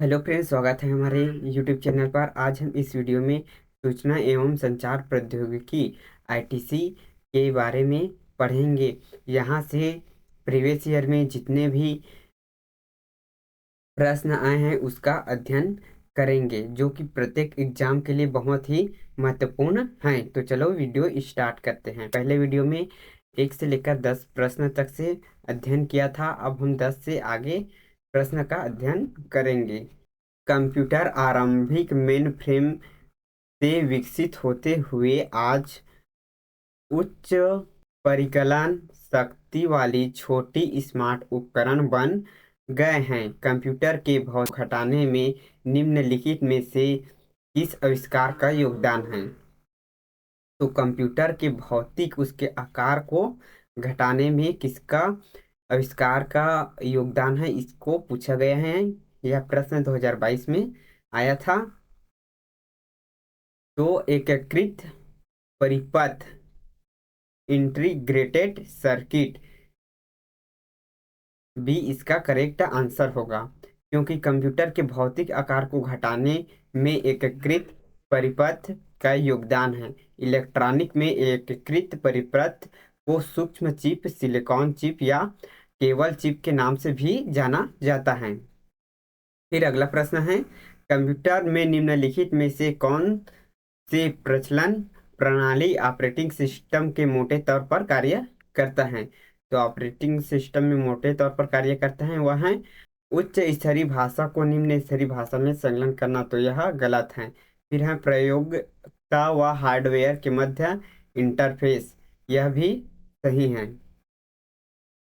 Hello friends, स्वागत है हमारे यूट्यूब चैनल पर। आज हम इस वीडियो में सूचना एवं संचार प्रौद्योगिकी आईटीसी के बारे में पढ़ेंगे। यहाँ से प्रीवियस ईयर में जितने भी प्रश्न आए हैं उसका अध्ययन करेंगे, जो कि प्रत्येक एग्जाम के लिए बहुत ही महत्वपूर्ण हैं। तो चलो वीडियो स्टार्ट करते हैं। पहले वीडियो में 1 से लेकर 10 प्रश्न तक से अध्ययन किया था। अब हम 10 से आगे प्रश्न का अध्ययन करेंगे। कंप्यूटर आरंभिक मेनफ्रेम से विकसित होते हुए आज उच्च परिकलन शक्ति वाली छोटी स्मार्ट उपकरण बन गए हैं। कंप्यूटर के भौतिक घटाने में निम्नलिखित में से किस आविष्कार का योगदान है? तो कंप्यूटर के भौतिक उसके आकार को घटाने में किसका आविष्कार का योगदान है, इसको पूछा गया है। यह प्रश्न 2022 में आया था। तो एकीकृत परिपथ इंटीग्रेटेड सर्किट भी इसका करेक्ट आंसर होगा, क्योंकि कंप्यूटर के भौतिक आकार को घटाने में एकीकृत परिपथ का योगदान है। इलेक्ट्रॉनिक में एकीकृत परिपथ को सूक्ष्म चिप, सिलिकॉन चिप या केबल चिप के नाम से भी जाना जाता है। फिर अगला प्रश्न है, कंप्यूटर में निम्नलिखित में से कौन से प्रचलन प्रणाली ऑपरेटिंग सिस्टम के मोटे तौर पर कार्य करता है? तो ऑपरेटिंग सिस्टम में मोटे तौर पर कार्य करता है वह है उच्च स्तरीय भाषा को निम्न स्तरीय भाषा में संलग्न करना। तो यह गलत है। फिर है प्रयोगता व हार्डवेयर के मध्य इंटरफेस, यह भी सही है।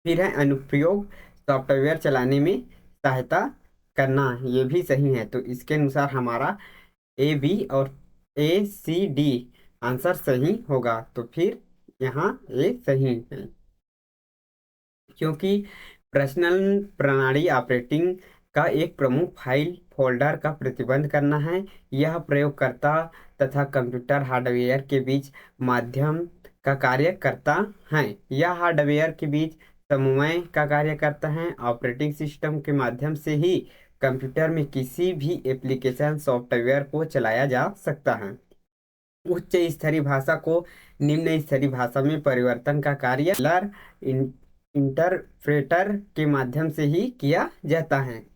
फिर है अनुप्रयोग सॉफ्टवेयर चलाने में सहायता करना, ये भी सही है। तो इसके अनुसार हमारा ए बी और ए सी डी आंसर सही होगा। तो फिर यहाँ ए सही है, क्योंकि पर्सनल प्रणाली ऑपरेटिंग का एक प्रमुख फाइल फोल्डर का प्रतिबंध करना है। यह प्रयोगकर्ता तथा कंप्यूटर हार्डवेयर के बीच माध्यम का कार्य करता है। यह हार्डवेयर के बीच समन्वय का कार्य करता है। ऑपरेटिंग सिस्टम के माध्यम से ही कंप्यूटर में किसी भी एप्लीकेशन सॉफ्टवेयर को चलाया जा सकता है। उच्च स्तरीय भाषा को निम्न स्तरीय भाषा में परिवर्तन का कार्य इंटरप्रेटर के माध्यम से ही किया जाता है।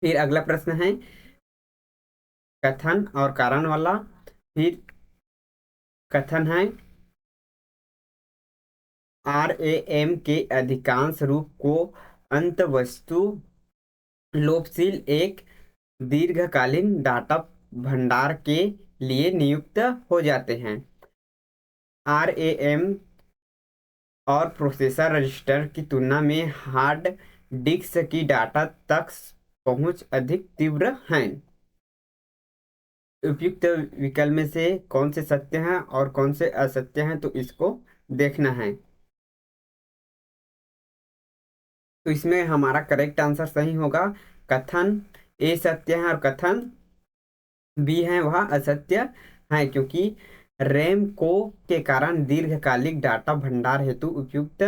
फिर अगला प्रश्न है कथन और कारण वाला। फिर कथन है आरएएम के अधिकांश रूप को अंतवस्तु लोपशील एक दीर्घकालीन डाटा भंडार के लिए नियुक्त हो जाते हैं। आरएएम और प्रोसेसर रजिस्टर की तुलना में हार्ड डिस्क की डाटा तक पहुंच अधिक तीव्र है। उपयुक्त विकल्प में से कौन से सत्य हैं और कौन से असत्य हैं, तो इसको देखना है। तो इसमें हमारा करेक्ट आंसर सही होगा। कथन ए सत्य है और कथन बी है वह असत्य है, क्योंकि रैम को के कारण दीर्घकालिक डाटा भंडार हेतु उपयुक्त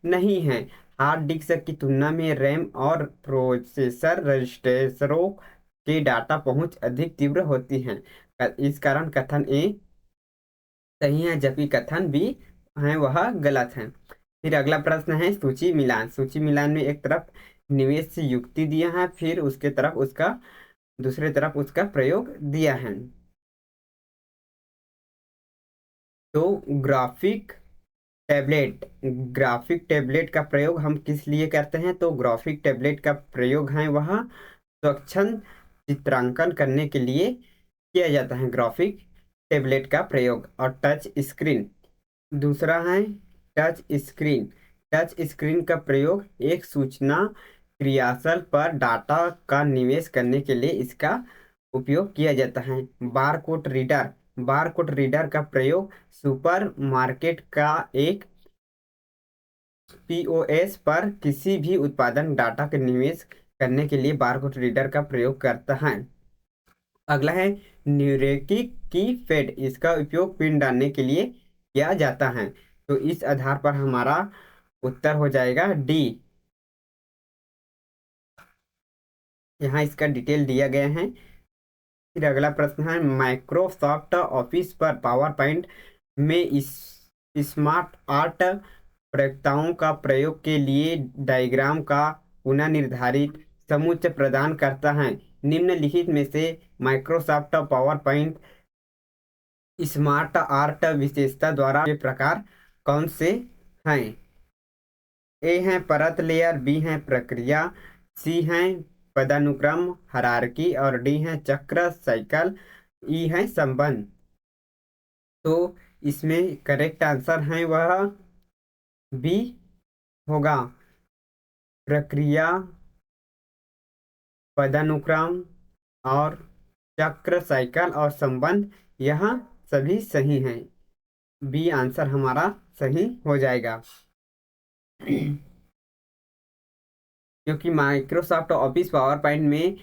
नहीं है। हार्ड डिस्क की तुलना में रैम और प्रोसेसर रजिस्टरों के डाटा पहुंच अधिक तीव्र होती है। इस कारण कथन ए सही है, जबकि कथन बी है वह गलत है। फिर अगला प्रश्न है सूची मिलान। सूची मिलान में एक तरफ निवेश से युक्ति दिया है, फिर उसके तरफ उसका दूसरे तरफ उसका प्रयोग दिया है। तो ग्राफिक टैबलेट का प्रयोग हम किस लिए करते हैं? तो ग्राफिक टैबलेट का प्रयोग है वह स्वच्छंद चित्रांकन करने के लिए किया जाता है। ग्राफिक टैबलेट का प्रयोग। और टच स्क्रीन दूसरा है। टच स्क्रीन टच स्क्रीन का प्रयोग एक सूचना क्रियाशल पर डाटा का निवेश करने के लिए इसका उपयोग किया जाता है। बारकोड रीडर का प्रयोग सुपरमार्केट का एक पीओएस पर किसी भी उत्पादन डाटा के निवेश करने के लिए बारकोड रीडर का प्रयोग करता है। अगला है न्यूरेटिक की फेड, इसका उपयोग पिन डालने के लिए किया जाता है। तो इस आधार पर हमारा उत्तर हो जाएगा डी। यहाँ इसका डिटेल दिया गया है। फिर अगला प्रश्न है, माइक्रोसॉफ्ट ऑफिस पर पावर पॉइंट में इस स्मार्ट आर्ट प्रयोक्ताओं का प्रयोग के लिए डायग्राम का पुनः निर्धारित समुच्चय प्रदान करता है। निम्नलिखित में से Microsoft power point smart art विशेषता द्वारा के प्रकार कौन से हैं? ए है परत लेयर, बी है प्रक्रिया, सी है पदानुक्रम हायरार्की और डी है चक्र साइकिल, ई है संबंध। तो इसमें करेक्ट आंसर है वह बी होगा। प्रक्रिया, पदानुक्रम और चक्र साइकिल और संबंध यह सभी सही हैं। बी आंसर हमारा सही हो जाएगा। क्योंकि माइक्रोसॉफ्ट ऑफिस पावर पॉइंट में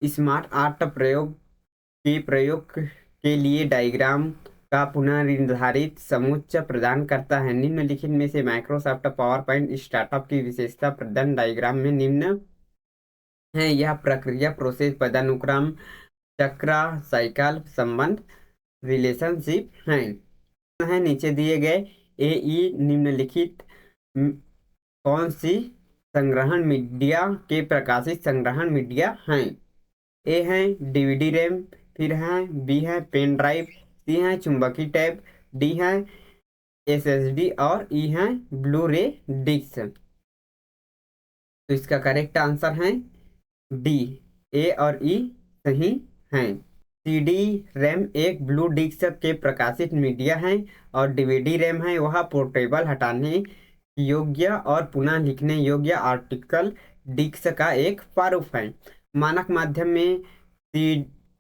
स्मार्ट आर्ट प्रयोग के लिए डायग्राम का पुनर्निर्धारित समुच्चय प्रदान करता है। निम्नलिखित में से माइक्रोसॉफ्ट पावर पॉइंट स्टार्टअप की विशेषता प्रदान डायग्राम में निम्न है। यह प्रक्रिया, प्रोसेस, पदानुक्रम, चक्र साइकिल, संबंध, रिलेशनशिप है नीचे दिए गए ए ई निम्नलिखित कौन सी संग्रहण मीडिया के प्रकाशित संग्रहण मीडिया हैं? ए है डीवीडी रैम, फिर है बी है पेन ड्राइव, सी है चुंबकीय टैब, डी है एसएसडी और ई है ब्लू रे डिस्क। तो इसका करेक्ट आंसर है डी, ए और ई सही हैं। सीडी रैम एक ब्लू डिस्क के प्रकाशित मीडिया है और डीवीडी रैम है वह पोर्टेबल, हटाने योग्य और पुनः लिखने योग्य आर्टिकल डिस्क का एक प्रारूप है। मानक माध्यम में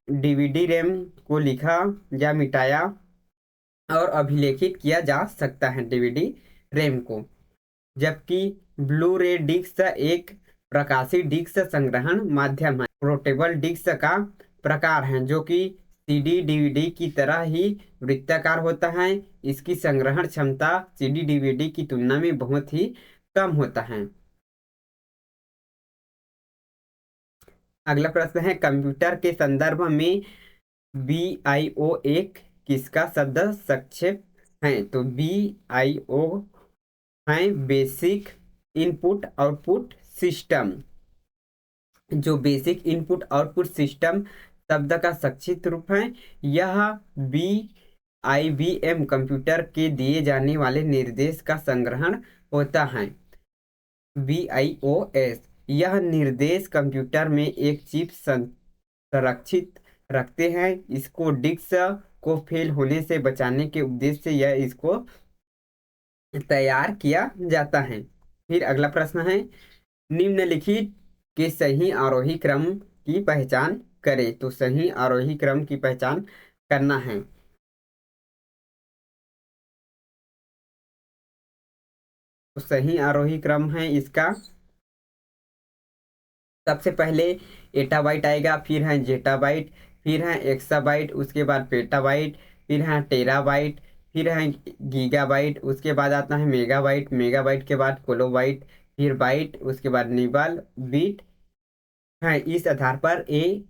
डीवीडी रैम को लिखा या मिटाया और अभिलेखित किया जा सकता है डीवीडी रैम को, जबकि ब्लू रे डिस्क एक प्रकाशित डिस्क संग्रहण माध्यम है। पोर्टेबल डिस्क का प्रकार है जो कि सीडी डीवीडी की तरह ही वृत्ताकार होता है। इसकी संग्रहण क्षमता सीडी डीवीडी की तुलना में बहुत ही कम होता है। अगला प्रश्न है, कंप्यूटर के संदर्भ में BIO एक किसका शब्द संक्षेप है? तो BIO है बेसिक इनपुट आउटपुट सिस्टम। जो बेसिक इनपुट आउटपुट सिस्टम शब्द का संक्षिप्त रूप है। यह IBM कंप्यूटर के दिए जाने वाले निर्देश का संग्रहण होता है। BIOS यह निर्देश कंप्यूटर में एक चिप संरक्षित रखते हैं। इसको डिस्क को फेल होने से बचाने के उद्देश्य से यह इसको तैयार किया जाता है। फिर अगला प्रश्न है, निम्नलिखित के सही आरोही क्रम की पहचान करें। तो सही आरोही क्रम की पहचान करना है। तो सही आरोही क्रम है इसका, सबसे पहले एटाबाइट आएगा, फिर है जेटाबाइट, फिर है एक्साबाइट, उसके बाद पेटाबाइट, फिर है टेराबाइट, फिर है गीगाबाइट, उसके बाद आता है मेगाबाइट, मेगाबाइट के बाद किलोबाइट, फिर बाइट, उसके बाद निबल बीट है। इस आधार पर ए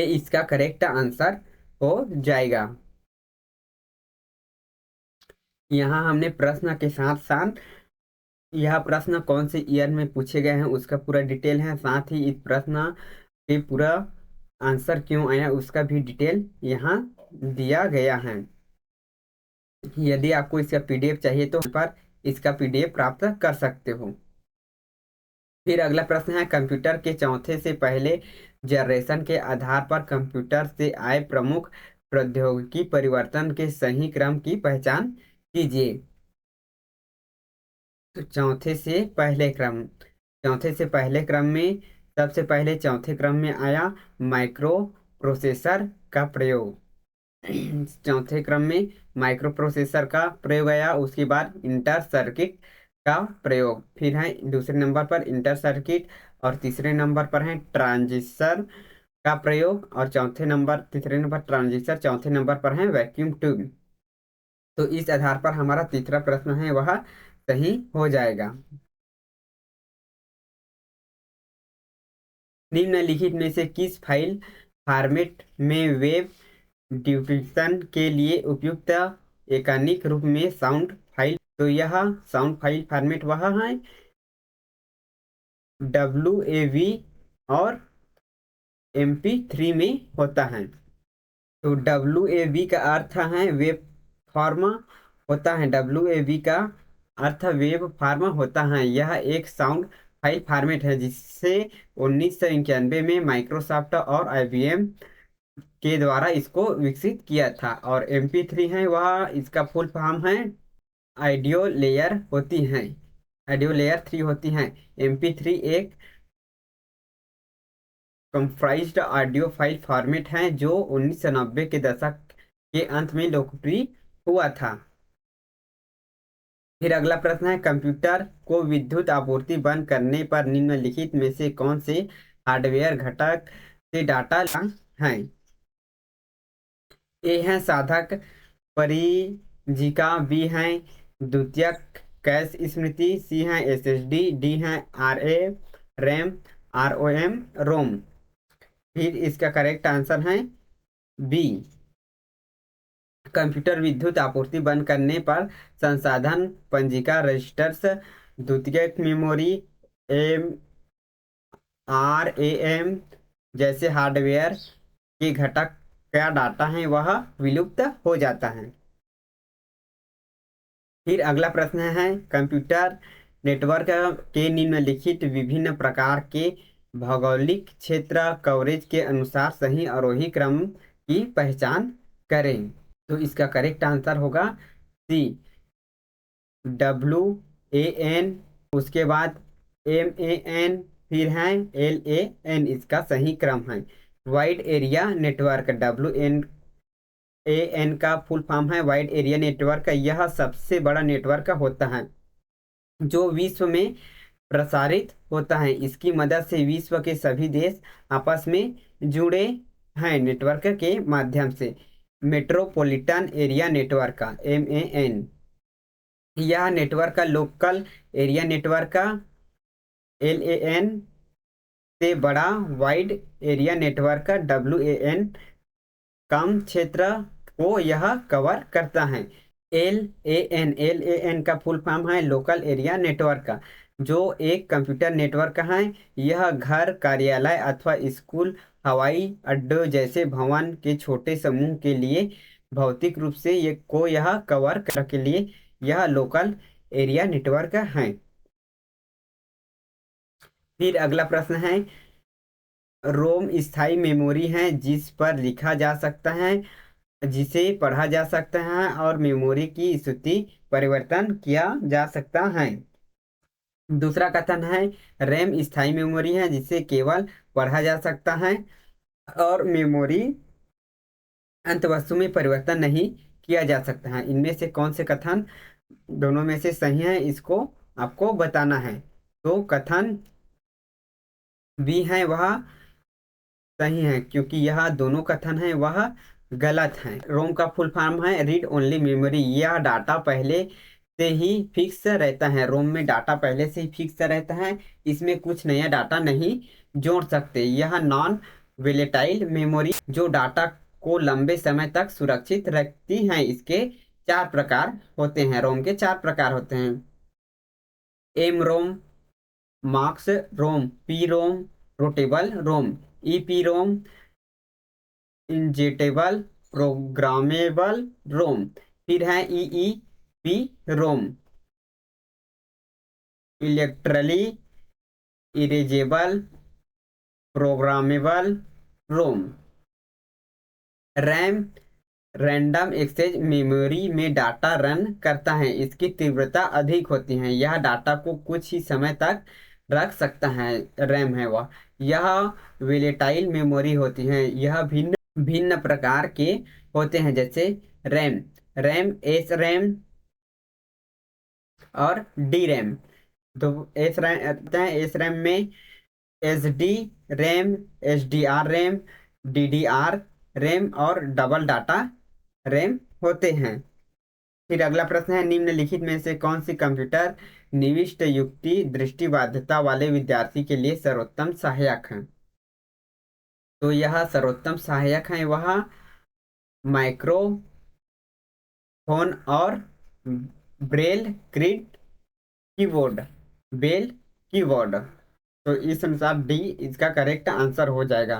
इसका करेक्ट आंसर हो जाएगा। यहाँ हमने प्रश्न के साथ साथ यह प्रश्न कौन से ईयर में पूछे गए हैं उसका पूरा डिटेल है, साथ ही इस प्रश्न के पूरा आंसर क्यों आया उसका भी डिटेल यहाँ दिया गया है। यदि आपको इसका पीडीएफ चाहिए तो पर इसका पीडीएफ प्राप्त कर सकते हो। फिर अगला प्रश्न है, कंप्यूटर के चौथे से पहले जनरेशन के आधार पर कंप्यूटर से आए प्रमुख प्रौद्योगिकी परिवर्तन के सही क्रम की पहचान कीजिए। तो चौथे से पहले क्रम में सबसे पहले चौथे क्रम में आया माइक्रो प्रोसेसर का प्रयोग। चौथे क्रम में माइक्रो प्रोसेसर का प्रयोग आया, उसके बाद इंटर सर्किट का प्रयोग, फिर है दूसरे नंबर पर इंटर सर्किट और तीसरे नंबर पर है ट्रांजिस्टर का प्रयोग और तीसरे नंबर ट्रांजिस्टर, चौथे नंबर पर है वैक्यूम ट्यूब। तो इस आधार पर हमारा तीसरा प्रश्न है वह सही हो जाएगा। निम्नलिखित में से किस फाइल फॉर्मेट में वेब डिस्क्रिप्शन के लिए उपयुक्त एकांकिक रूप में साउंड फाइल? तो यह साउंड फाइल फॉर्मेट वह है WAV और MP3 में होता है। तो WAV का अर्थ है वेब फॉर्म होता है। WAV का अर्थ वेब फॉर्म होता है। यह एक साउंड फाइल फॉर्मेट है जिससे 1991 में माइक्रोसॉफ्ट और IBM के द्वारा इसको विकसित किया था। और MP3 है वह इसका फुल फॉर्म है ऑडियो लेयर होती है, ऑडियो लेयर 3 होती है। MP3 एक कंप्राइज्ड ऑडियो फाइल फॉर्मेट है जो 1990 के दशक के अंत में लोकप्रिय हुआ था। फिर अगला प्रश्न है, कंप्यूटर को विद्युत आपूर्ति बंद करने पर निम्नलिखित में से कौन से हार्डवेयर घटक से डाटा है? ए है साधक परिजीका, बी है द्वितीयक कैश स्मृति, सी है SSD, डी है RA रैम रोम। फिर इसका करेक्ट आंसर है बी। कंप्यूटर विद्युत आपूर्ति बंद करने पर संसाधन पंजिका रजिस्टर्स, द्वितीयक मेमोरी, RAM जैसे हार्डवेयर के घटक का डाटा है वह विलुप्त हो जाता है। फिर अगला प्रश्न है, कंप्यूटर नेटवर्क के निम्नलिखित विभिन्न प्रकार के भौगोलिक क्षेत्र कवरेज के अनुसार सही आरोही क्रम की पहचान करें। तो इसका करेक्ट आंसर होगा सी, WAN, उसके बाद MAN, फिर है LAN। इसका सही क्रम है वाइड एरिया नेटवर्क। WAN का फुल फॉर्म है वाइड एरिया नेटवर्क। यह सबसे बड़ा नेटवर्क होता है जो विश्व में प्रसारित होता है। इसकी मदद से विश्व के सभी देश आपस में जुड़े हैं नेटवर्क के माध्यम से। मेट्रोपॉलिटन एरिया नेटवर्क का MAN, यह नेटवर्क का लोकल एरिया नेटवर्क का LAN से बड़ा वाइड एरिया नेटवर्क का WAN कम क्षेत्र को यह कवर करता है। LAN का फुल फॉर्म है लोकल एरिया नेटवर्क का, जो एक कंप्यूटर नेटवर्क है। यह घर, कार्यालय अथवा स्कूल, हवाई अड्डों जैसे भवन के छोटे समूह के लिए भौतिक रूप से यह कवर करने के लिए यह लोकल एरिया नेटवर्क है। फिर अगला प्रश्न है, रोम स्थायी मेमोरी है जिस पर लिखा जा सकता है, जिसे पढ़ा जा सकता है और मेमोरी की स्थिति परिवर्तन किया जा सकता है। दूसरा कथन है, रैम स्थायी मेमोरी है जिसे केवल पढ़ा जा सकता है और मेमोरी अंतवस्तु में परिवर्तन नहीं किया जा सकता है। इनमें से कौन से कथन दोनों में से सही है, इसको आपको बताना है। तो कथन बी है वह सही है क्योंकि यह दोनों कथन है वह गलत है। रोम का फुल फॉर्म है रीड ओनली मेमोरी। यह डाटा पहले से ही फिक्स रहता है। रोम में डाटा पहले से ही फिक्स रहता है, इसमें कुछ नया डाटा नहीं जोड़ सकते। यह नॉन वेलेटाइल मेमोरी जो डाटा को लंबे समय तक सुरक्षित रखती है। इसके 4 प्रकार होते हैं, रोम के 4 प्रकार होते हैं। M ROM, mask ROM, P ROM, writable ROM, EP ROM, injectable programmable ROM. फिर है EEP ROM, electrically erasable programmable ROM. RAM random access memory में डाटा रन करता है, इसकी तीव्रता अधिक होती है। यह डाटा को कुछ ही समय तक रख सकता है। रैम है वह। यह वेलेटाइल मेमोरी होती है। यह भिन्न भिन्न प्रकार के होते हैं जैसे रैम, एस रैम और डी रैम। तो एस रैम में SD RAM, SDR RAM, DDR RAM और डबल डाटा रैम होते हैं। फिर अगला प्रश्न है, निम्नलिखित में से कौन सी कंप्यूटर निविष्ट युक्ति दृष्टिबाध्यता वाले विद्यार्थी के लिए सर्वोत्तम सहायक है? तो यह सर्वोत्तम सहायक है वह माइक्रोफोन और Braille grid keyboard, bell keyboard. तो इस अनुसार डी इसका करेक्ट आंसर हो जाएगा,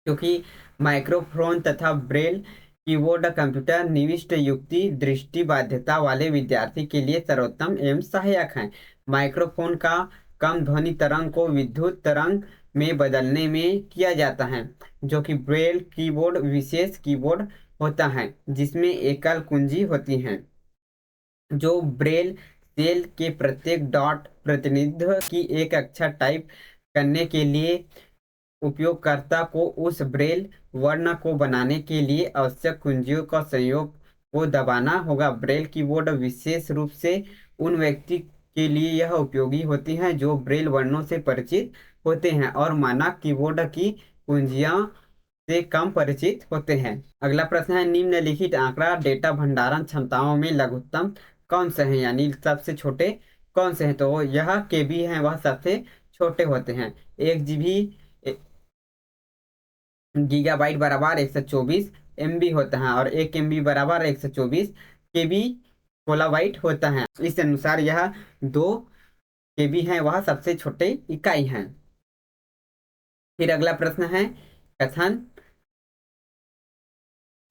क्योंकि माइक्रोफोन तथा ब्रेल कीबोर्ड कंप्यूटर निविष्ट युक्ति दृष्टि बाध्यता वाले विद्यार्थी के लिए सर्वोत्तम एवं सहायक हैं। माइक्रोफोन का कम ध्वनि तरंग को विद्युत तरंग में बदलने में किया जाता है, जो कि ब्रेल कीबोर्ड विशेष कीबोर्ड होता है जिसमें एकल कुंजी होती हैं, जो ब्रेल सेल के प्रत्येक डॉट प्रतिनिधित्व की एक अक्षर टाइप करने के लिए उपयोगकर्ता को उस ब्रेल वर्ण को बनाने के लिए आवश्यक कुंजियों का संयोग को दबाना होगा। ब्रेल कीबोर्ड विशेष रूप से उन व्यक्ति के लिए यह उपयोगी होती हैं जो ब्रेल वर्णों से परिचित होते हैं और मानक कीबोर्ड की कुंजियां से कम परिचित होते हैं। अगला प्रश्न है, निम्नलिखित आंकड़ा डेटा भंडारण क्षमताओं में लघुत्तम कौन से हैं, यानी सबसे छोटे कौन से हैं। तो यह केबी हैं वह सबसे छोटे होते हैं। 1 GB गीगाबाइट बराबर 124 MB होता है और 1 MB बराबर 124 KB कोलाबाइट होता है। इस अनुसार यह 2 KB है वह सबसे छोटे इकाई हैं। फिर अगला प्रश्न है, कथन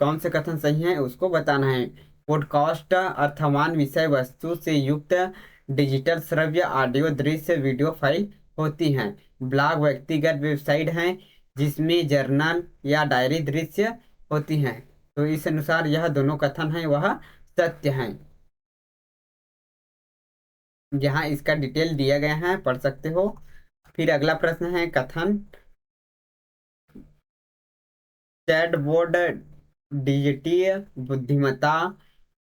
कौन से कथन सही है उसको बताना है। पॉडकास्ट अर्थवान विषय वस्तु से युक्त डिजिटल श्रव्य ऑडियो दृश्य वीडियो फाइल होती हैं। ब्लॉग व्यक्तिगत वेबसाइट हैं जिसमें जर्नल या डायरी दृश्य होती हैं। तो इस अनुसार यह दोनों कथन हैं वह सत्य हैं। यहाँ इसका डिटेल दिया गया है, पढ़ सकते हो। फिर अगला प्रश्न है, कथन चैटबॉट डिजिटल बुद्धिमत्ता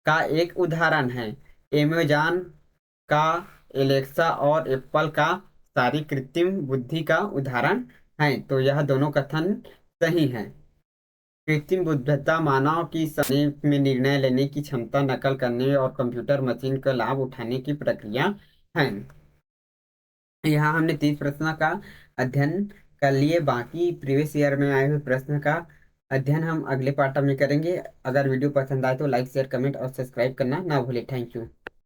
का एक उदाहरण है। अमेजॉन का एलेक्सा और एप्पल का सारी कृत्रिम बुद्धि का उदाहरण है। तो यह दोनों कथन सही हैं। कृत्रिम बुद्धिमत्ता मानव की समय में निर्णय लेने की क्षमता, नकल करने और कंप्यूटर मशीन का लाभ उठाने की प्रक्रिया है। यहाँ हमने 30 प्रश्न का अध्ययन कर लिए। बाकी प्रीवियस ईयर में आए हुए प्रश्न का अध्ययन हम अगले पार्ट में करेंगे। अगर वीडियो पसंद आए तो लाइक शेयर कमेंट और सब्सक्राइब करना ना भूलें। Thank you.